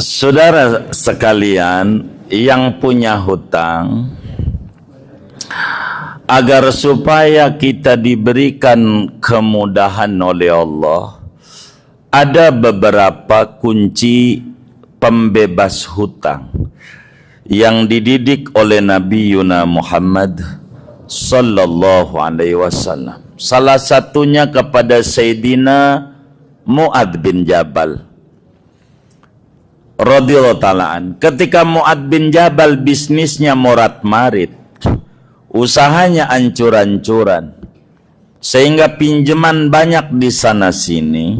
Saudara sekalian yang punya hutang, agar supaya kita diberikan kemudahan oleh Allah, ada beberapa kunci pembebas hutang yang dididik oleh Nabi Yuna Muhammad sallallahu alaihi wasallam. Salah satunya kepada Sayyidina Mu'adz bin Jabal radhiyallahu ta'ala. Ketika Mu'adz bin Jabal bisnisnya morat-marit, usahanya ancur-ancuran, sehingga pinjaman banyak di sana sini,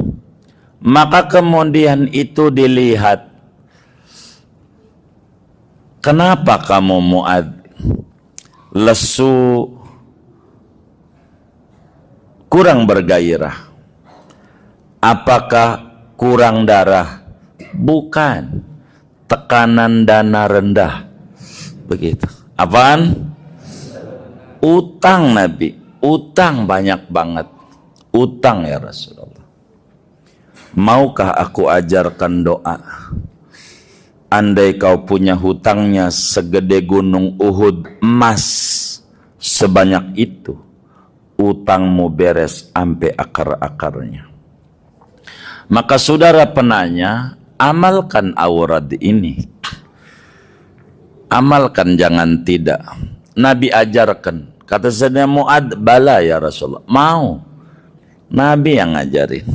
maka kemudian itu dilihat, kenapa kamu Mu'adz lesu, kurang bergairah? Apakah kurang darah? Bukan, tekanan dana rendah. Begitu. Apaan? Utang Nabi, utang banyak banget. Utang ya Rasulullah. Maukah aku ajarkan doa? Andai kau punya hutangnya segede gunung Uhud emas sebanyak itu, utangmu beres sampai akar-akarnya. Maka saudara penanya, amalkan aurad ini. Amalkan, jangan tidak. Nabi ajarkan. Kata Sayyidina Mu'adz, bala ya Rasulullah. Mau. Nabi yang ngajarin.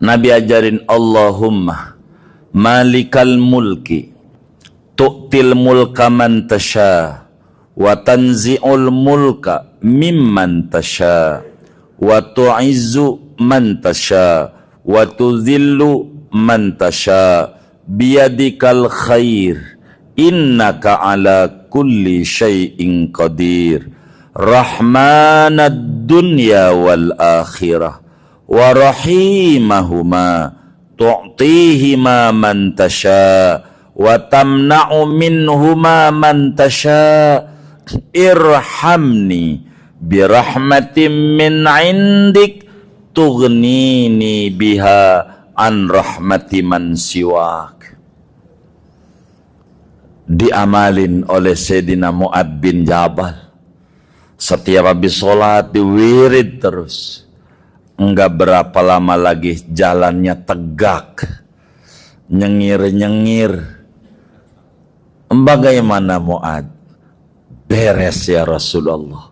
Nabi ajarin, Allahumma malikal mulki tu'til mulka man tasha wa tanzi'ul mulka mimman tasha wa tu'izzu man tasha wa tuzillu man tasha biyadikal khair innaka ala kulli syai'in qadir rahmanad dunya wal akhirah wa rahimahuma tu'tihima man tasha wa tamna'u minhuma man tasha irhamni birahmatin min indik tughnini biha an rahmati man siwak. Diamalin oleh Sayyidina Mu'adz bin Jabal. Setiap habis sholat diwirid terus. Enggak berapa lama lagi jalannya tegak, nyengir-nyengir. Bagaimana Mu'adz? Beres ya Rasulullah.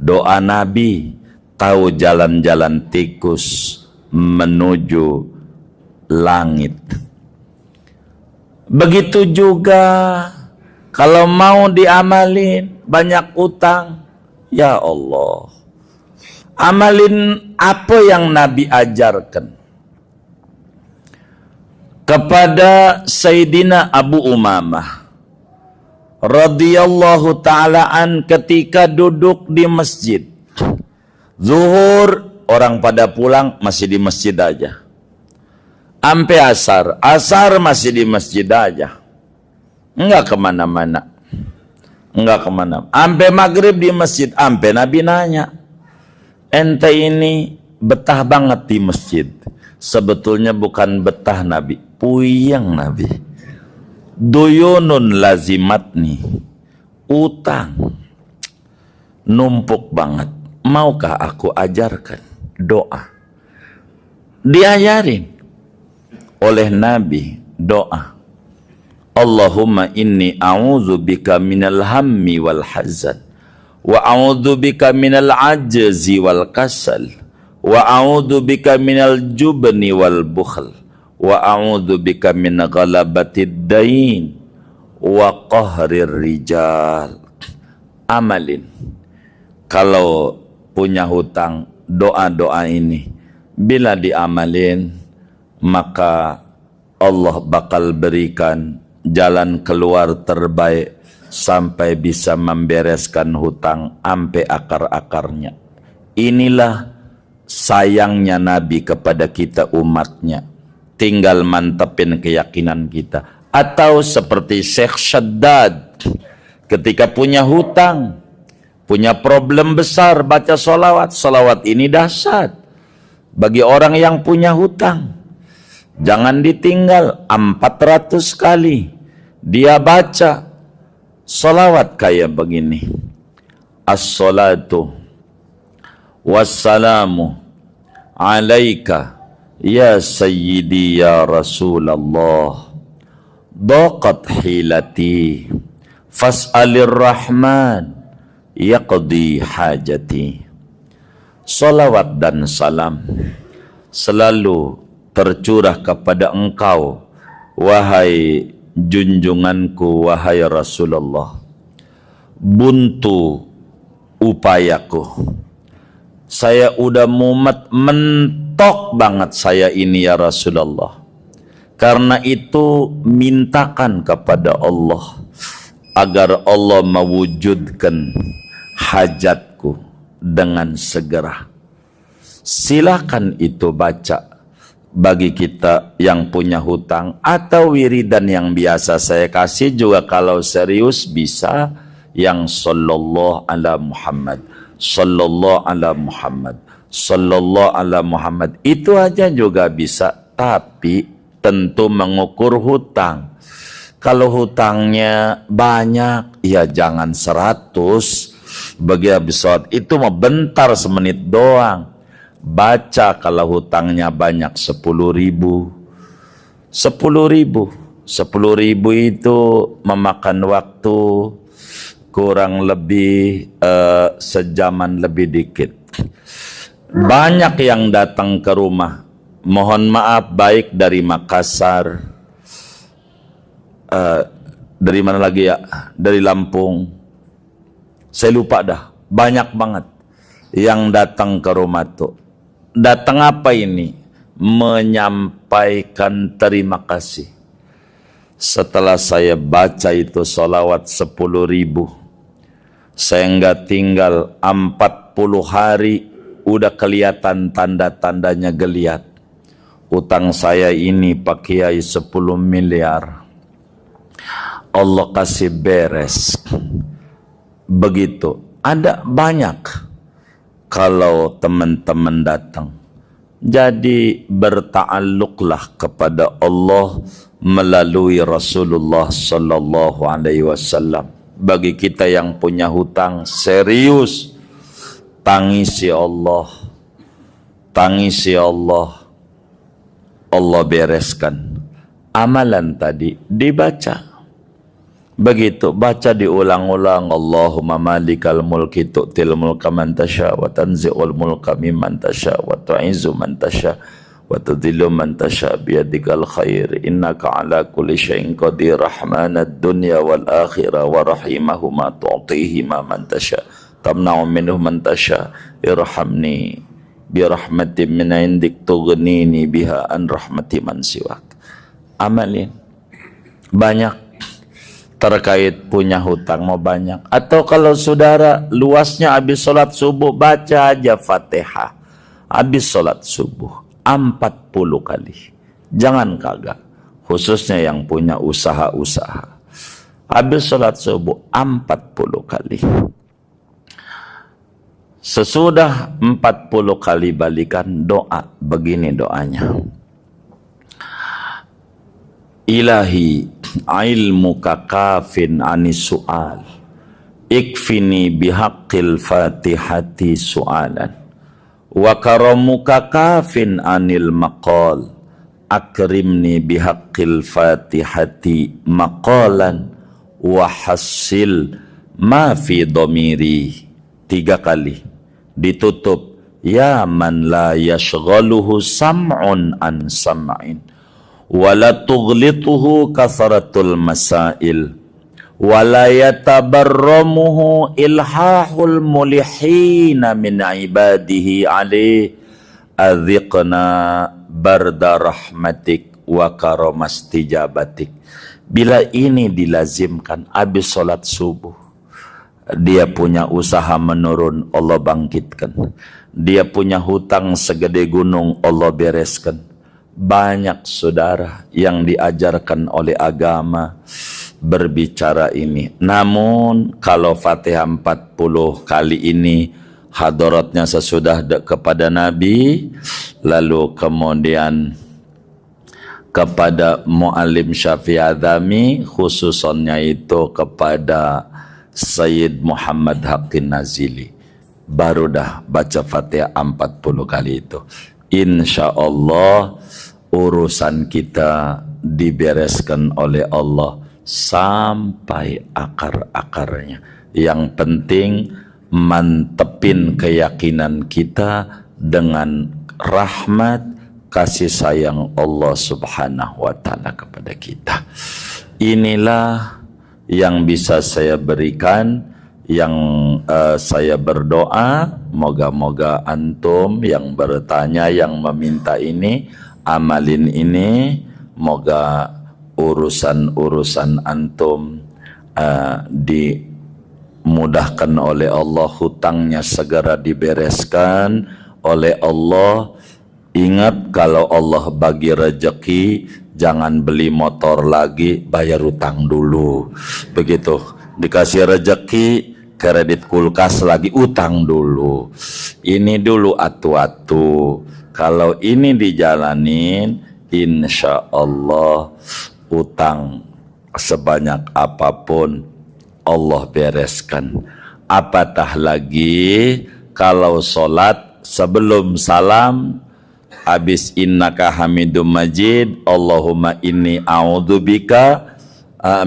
Doa Nabi, tahu jalan-jalan tikus menuju langit. Begitu juga kalau mau diamalin banyak utang, ya Allah, amalin apa yang Nabi ajarkan. Kepada Sayyidina Abu Umamah radhiyallahu ta'alaan, ketika duduk di masjid zuhur, orang pada pulang, masih di masjid aja. Ampe asar masih di masjid aja, enggak kemana-mana. Ampe maghrib di masjid. Ampe Nabi nanya, ente ini betah banget di masjid. Sebetulnya bukan betah Nabi, puyeng Nabi. Duyunun lazimatni, utang numpuk banget. Maukah aku ajarkan doa? Diajarin oleh Nabi doa, Allahumma inni a'udzu bika minal hammi wal hazan wa a'udzu bika minal ajzi wal kasal wa a'udzu bika minal jubni wal bukhl wa a'udzu bika min ghalabatid dain wa qahrir rijal. Amalin. Kalau punya hutang, doa-doa ini bila diamalin, maka Allah bakal berikan jalan keluar terbaik sampai bisa membereskan hutang sampai akar-akarnya. Inilah sayangnya Nabi kepada kita umatnya. Tinggal mantepin keyakinan kita. Atau seperti Syekh Syaddad, ketika punya hutang, punya problem besar, baca sholawat. Sholawat ini dahsyat bagi orang yang punya hutang. Jangan ditinggal 400 kali. Dia baca salawat kayak begini. As-salatu wassalamu alaika ya sayyidi ya Rasulullah. Daqat hilati fas'alir rahman yaqdi hajati. Salawat dan salam selalu tercurah kepada engkau, wahai junjunganku, wahai Rasulullah. Buntu upayaku, saya udah mumet, mentok banget saya ini ya Rasulullah. Karena itu mintakan kepada Allah agar Allah mewujudkan hajatku dengan segera. Silakan itu baca bagi kita yang punya hutang, atau wiridan yang biasa saya kasih juga kalau serius bisa yang sallallahu ala Muhammad, sallallahu ala Muhammad, sallallahu ala Muhammad. Itu aja juga bisa, tapi tentu mengukur hutang. Kalau hutangnya banyak, ya jangan 100. Bagi habis sholat itu mau bentar, semenit doang. Baca kalau hutangnya banyak 10.000. 10.000. 10.000 itu memakan waktu kurang lebih sejaman lebih dikit. Banyak yang datang ke rumah. Mohon maaf, baik dari Makassar, dari mana lagi ya, dari Lampung, saya lupa dah, banyak banget yang datang ke rumah tuh. Datang apa ini? Menyampaikan terima kasih. Setelah saya baca itu salawat 10.000, saya nggak tinggal 40 hari, udah kelihatan tanda-tandanya geliat. Utang saya ini Pak Kiai 10 miliar. Allah kasih beres. Begitu. Ada banyak kalau teman-teman datang. Jadi berta'alluqlah kepada Allah melalui Rasulullah sallallahu alaihi wasallam. Bagi kita yang punya hutang serius, tangisi Allah. Tangisi Allah. Allah bereskan. Amalan tadi dibaca. Begitu, baca diulang-ulang. Allahumma malikal mulki tu'til mulka man tasha wa tanzi'ul mulka mimman tasha wa tu'izzu man tasha wa tudhillu man tasha biyadikal khair innaka ala kulli syai'in qadir rahmanad dunya wal akhirah wa rahimahuma tu'tihi ma man tasha tamna'u minhu man tasha irhamni bi rahmatin min indik tughnini biha an rahmati man siwak. Amalin banyak terkait punya hutang, mau banyak. Atau kalau saudara luasnya habis sholat subuh, baca aja Fatihah habis sholat subuh 40 kali. Jangan kagak, khususnya yang punya usaha-usaha. Habis sholat subuh 40 kali. Sesudah 40 kali balikan doa. Begini doanya. Ilahi ilmuka kafin anis su'al ikfini bihaqqil fatihati su'alan wa karamuka kafin anil maqal akrimni bihaqqil fatihati maqalan wa hassil ma fi dhamiri. 3 kali ditutup ya man la yashghaluhu sam'un an sam'in wala tughlituhu kathratul masail wala yatabarramuhu ilhahul mulihina min ibadihi alaih adhiqna barda rahmatik wa karamastijabatik. Bila ini dilazimkan habis sholat subuh, dia punya usaha menurun, Allah bangkitkan. Dia punya hutang segede gunung, Allah bereskan. Banyak saudara yang diajarkan oleh agama berbicara ini. Namun kalau Fatihah 40 kali ini hadaratnya sesudah kepada Nabi, lalu kemudian kepada Muallim Syafi'i Adzami, khususnya itu kepada Sayyid Muhammad Haqqin Nazili. Baru dah baca Fatihah 40 kali itu. Insya Allah urusan kita dibereskan oleh Allah sampai akar-akarnya. Yang penting mantepin keyakinan kita dengan rahmat kasih sayang Allah Subhanahu wa taala kepada kita. Inilah yang bisa saya berikan, yang saya berdoa moga-moga antum yang bertanya, yang meminta ini, amalin ini, moga urusan-urusan antum dimudahkan oleh Allah, hutangnya segera dibereskan oleh Allah. Ingat, kalau Allah bagi rezeki, jangan beli motor lagi, bayar utang dulu. Begitu dikasih rezeki, kredit kulkas lagi, utang dulu. Ini dulu atu-atu. Kalau ini dijalanin, insya Allah utang sebanyak apapun Allah bereskan. Apatah lagi kalau sholat sebelum salam, habis innaka hamidum majid, Allahumma inni a'udzubika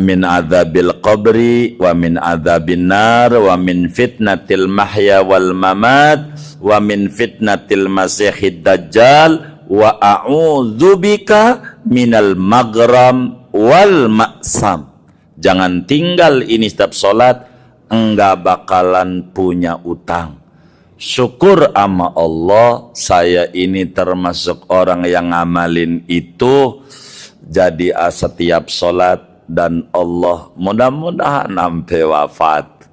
min adzabil qabri wa min adzabin nar wa min fitnatil mahya wal mamat wa min fitnatil masihid dajjal wa a'udzubika minal maghram wal ma'sam. Jangan tinggal ini setiap sholat, enggak bakalan punya utang. Syukur sama Allah, saya ini termasuk orang yang ngamalin itu jadi setiap sholat, dan Allah mudah-mudahan sampai wafat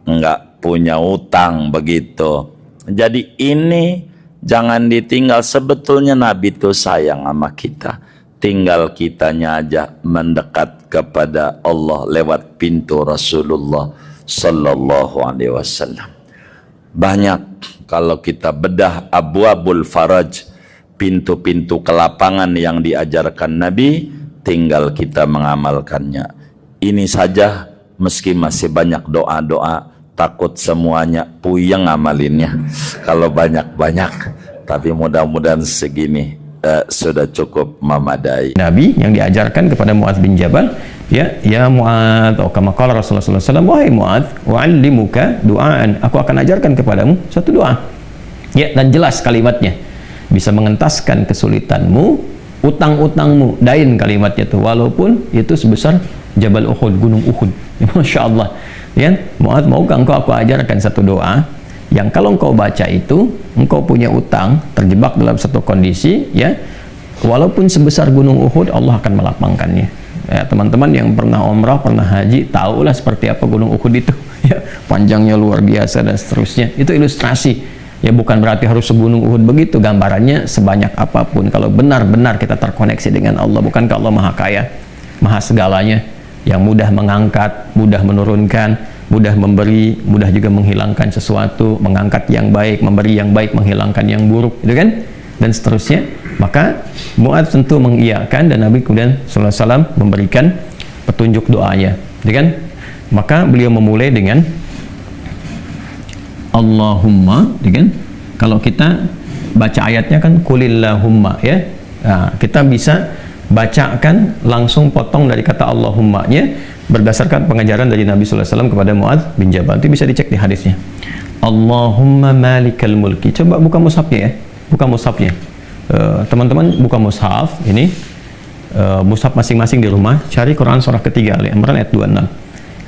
enggak punya utang begitu. Jadi ini jangan ditinggal. Sebetulnya Nabi itu sayang sama kita, tinggal kitanya aja mendekat kepada Allah lewat pintu Rasulullah Sallallahu Alaihi Wasallam. Banyak kalau kita bedah abwabul faraj, pintu-pintu kelapangan yang diajarkan Nabi, tinggal kita mengamalkannya. Ini saja, meski masih banyak doa-doa, takut semuanya puyeng ngamalinnya kalau banyak-banyak, tapi mudah-mudahan segini sudah cukup memadai. Nabi yang diajarkan kepada Muadz bin Jabal, ya Muadz, atau kama qala Rasulullah sallallahu alaihi wasallam, wahai Muadz, wa'allimuka du'aan, aku akan ajarkan kepadamu satu doa. Ya, dan jelas kalimatnya, bisa mengentaskan kesulitanmu, utang-utangmu, dain kalimatnya itu, walaupun itu sebesar Jabal Uhud, gunung Uhud. Masya Allah. Ya, Muadz, maukah engkau aku ajarkan satu doa yang kalau engkau baca itu, engkau punya utang, terjebak dalam satu kondisi, ya, walaupun sebesar gunung Uhud, Allah akan melapangkannya. Ya, teman-teman yang pernah umrah, pernah haji, tahulah seperti apa gunung Uhud itu. Ya, panjangnya luar biasa dan seterusnya. Itu ilustrasi. Ya, bukan berarti harus segunung Uhud begitu. Gambarannya sebanyak apapun, kalau benar-benar kita terkoneksi dengan Allah. Bukankah Allah Maha Kaya, Maha segalanya, yang mudah mengangkat, mudah menurunkan, mudah memberi, mudah juga menghilangkan sesuatu, mengangkat yang baik, memberi yang baik, menghilangkan yang buruk, itu kan, dan seterusnya. Maka Muadz tentu mengiyakan, dan Nabi kemudian sallallahu alaihi wasallam memberikan petunjuk doanya, itu kan. Maka beliau memulai dengan Allahumma, itu kan. Kalau kita baca ayatnya kan kulillahumma, ya. Nah, kita bisa bacakan langsung potong dari kata Allahumma-nya berdasarkan pengajaran dari Nabi sallallahu alaihi wasallam kepada Muadz bin Jabal. Itu bisa dicek di hadisnya. Allahumma malikal mulki. Coba buka mushafnya, ya. Buka mushafnya. Teman-teman buka mushaf ini, mushaf masing-masing di rumah, cari Quran surah ketiga Ali Imran ayat 26.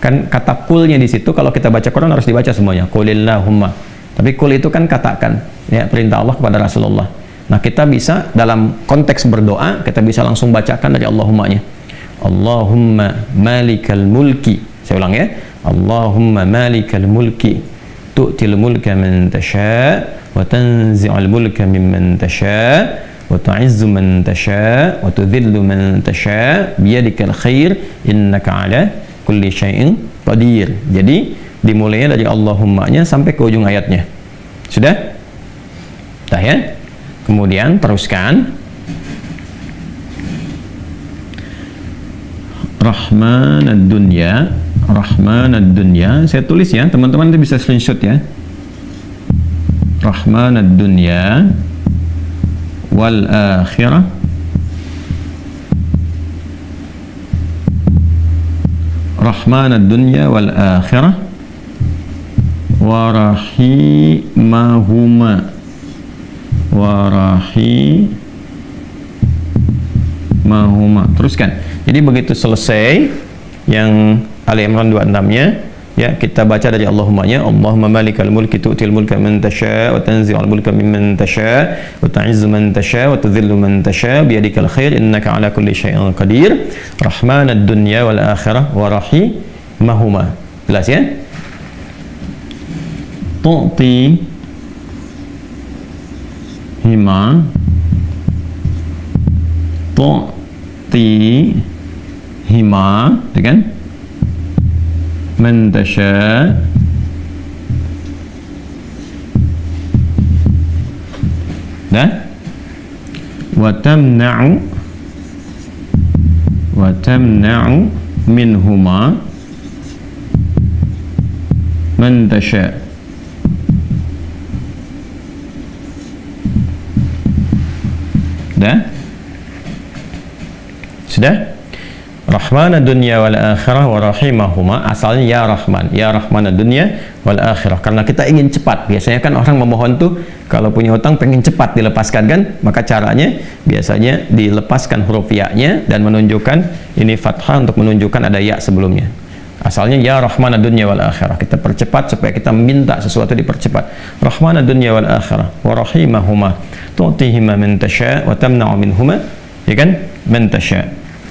Kan kata kulnya di situ, kalau kita baca Quran harus dibaca semuanya. Qulillahumma. Tapi kul itu kan katakan, ya, perintah Allah kepada Rasulullah. Nah, kita bisa dalam konteks berdoa, kita bisa langsung bacakan dari Allahumma-nya. Allahumma malikal mulki. Saya ulang, ya. Allahumma malikal mulki tu'til mulka man tasha wa tanzi'ul mulka mimman tasha wa tu'izzu man tasha wa tudhillu man tasha biyadikal khair innaka ala kulli syai'in qadir. Jadi dimulainya dari Allahumma-nya sampai ke ujung ayatnya. Sudah? Dah, ya. Kemudian teruskan Rahmanad dunya, Rahmanad dunya. Saya tulis ya, teman-teman itu bisa screenshot ya. Rahmanad dunya wal akhirah Rahmanad dunya wal akhirah wa rahimahuma teruskan. Jadi begitu selesai yang Ali Imran 26-nya, ya kita baca dari Allahumma-nya, Allahumma malikal mulki tu'til mulka man tasha wa tanzi'ul mulka mimman tasha wa tu'izzu man tasha wa tudhillu man tasha biyadikal khair innaka ala kulli syai'in qadir rahmanad dunya wal akhirah wa rahimahuma. Jelas ya? Tu'ti hima kan man tasha dah wa tamna'u minhuma man tasha. Dah? Sudah? Rahmanad dunya wal akhirah wa rahimahuma, asalnya ya Rahman, ya Rahmanad dunya wal akhirah, karena kita ingin cepat. Biasanya kan orang memohon tuh kalau punya hutang pengen cepat dilepaskan kan, maka caranya biasanya dilepaskan huruf ya-nya dan menunjukkan ini fathah untuk menunjukkan ada ya sebelumnya. Asalnya ya Rahmanad dunya wal akhirah, kita percepat supaya kita minta sesuatu dipercepat. Rahmanad dunya wal akhirah wa rahimahuma tu'tihima man tasha wa tamna'u minhuma, ya kan, man tasha.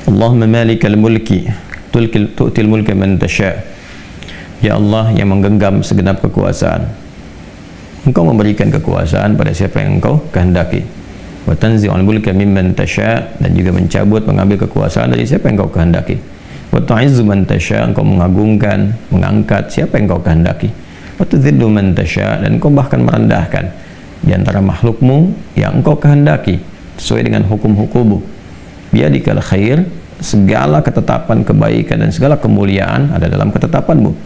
Allahumma malikal mulki tu'til mulka man tasha. Ya Allah yang menggenggam segenap kekuasaan, Engkau memberikan kekuasaan pada siapa yang Engkau kehendaki. Wa tanzi'ul mulka mimman tasha, dan juga mencabut mengambil kekuasaan dari siapa yang Engkau kehendaki. Wa tu'izzu man tasha, Engkau mengagungkan, mengangkat siapa yang Engkau kehendaki. Wa tudhillu man tasha, dan Engkau bahkan merendahkan di antara makhlukmu yang Engkau kehendaki sesuai dengan hukum-hukummu. Biyadikal khair, segala ketetapan kebaikan dan segala kemuliaan ada dalam ketetapanmu.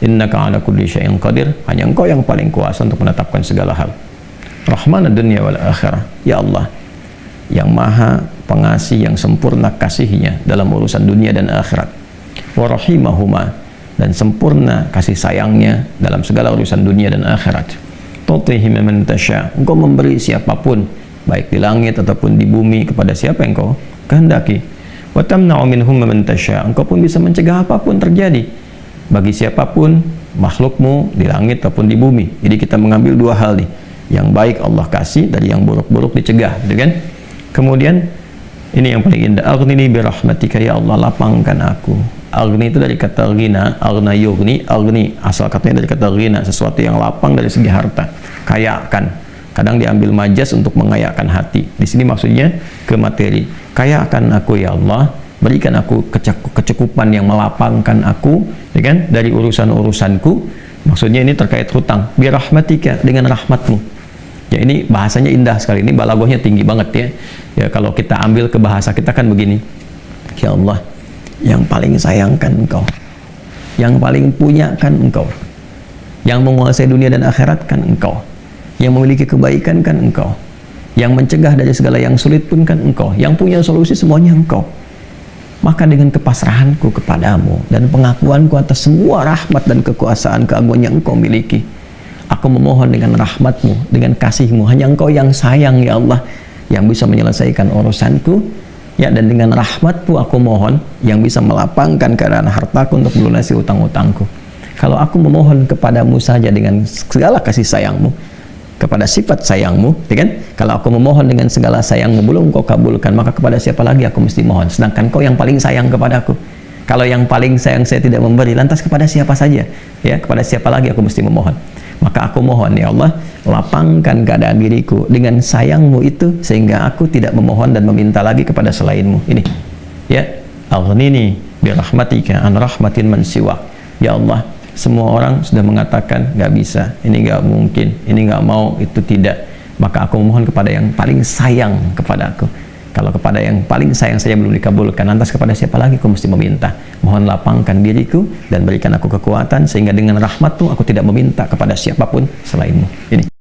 Innaka ala kulli syai'in qadir, hanya Engkau yang paling kuasa untuk menetapkan segala hal. Rahmanad dunya wal akhirah, ya Allah yang maha pengasih, yang sempurna kasihnya dalam urusan dunia dan akhirat. Wa rahimahuma, dan sempurna kasih sayangnya dalam segala urusan dunia dan akhirat. Tu'tihim man tasha, Engkau memberi siapapun baik di langit ataupun di bumi kepada siapa yang Engkau kehendaki. Wa tamna'u minhum man tasha, Engkau pun bisa mencegah apapun terjadi bagi siapapun makhlukmu di langit ataupun di bumi. Jadi kita mengambil dua hal nih, yang baik Allah kasih, dari yang buruk-buruk dicegah, gitu kan. Kemudian ini yang paling indah, aghnini bi rahmatika, ya Allah lapangkan aku. Aghni itu dari kata ghina, aghna yughni, aghni asal katanya dari kata ghina, sesuatu yang lapang dari segi harta, kayakan. Kadang diambil majas untuk mengayakkan hati. Di sini maksudnya ke materi. Kayakan aku ya Allah, berikan aku kecukupan yang melapangkan aku, ya kan, dari urusan-urusanku. Maksudnya ini terkait hutang. Bi rahmatika, dengan rahmatmu. Ya ini bahasanya indah sekali. Ini balaghahnya tinggi banget ya. Ya kalau kita ambil ke bahasa kita kan begini. Ya Allah, yang paling sayangkan Engkau, yang paling punya kan Engkau, yang menguasai dunia dan akhirat kan Engkau, yang memiliki kebaikan kan Engkau, yang mencegah dari segala yang sulit pun kan Engkau, yang punya solusi semuanya Engkau. Maka dengan kepasrahanku kepadamu dan pengakuanku atas semua rahmat dan kekuasaan keagungan yang Engkau miliki, aku memohon dengan rahmatmu, dengan kasihmu, hanya Engkau yang sayang ya Allah, yang bisa menyelesaikan urusanku, ya, dan dengan rahmatmu aku mohon yang bisa melapangkan keadaan hartaku untuk melunasi utang-utangku. Kalau aku memohon kepadamu saja dengan segala kasih sayangmu, kepada sifat sayangmu, ya kan? Kalau aku memohon dengan segala sayangmu belum Kau kabulkan, maka kepada siapa lagi aku mesti mohon? Sedangkan Kau yang paling sayang kepadaku. Kalau yang paling sayang saya tidak memberi, lantas kepada siapa saja? Ya, kepada siapa lagi aku mesti memohon? Maka aku mohon ya Allah, lapangkan keadaan diriku dengan sayangmu itu, sehingga aku tidak memohon dan meminta lagi kepada selainmu. Ini, ya, aghnini bi rahmatika an rahmatin man siwak. Ya Allah, semua orang sudah mengatakan nggak bisa, ini nggak mungkin, ini nggak mau, itu tidak. Maka aku memohon kepada yang paling sayang kepada aku, Kalau kepada yang paling sayang saya belum dikabulkan, lantas kepada siapa lagi aku mesti meminta? Mohon lapangkan diriku dan berikan aku kekuatan sehingga dengan rahmat-Mu aku tidak meminta kepada siapapun selain-Mu. Ini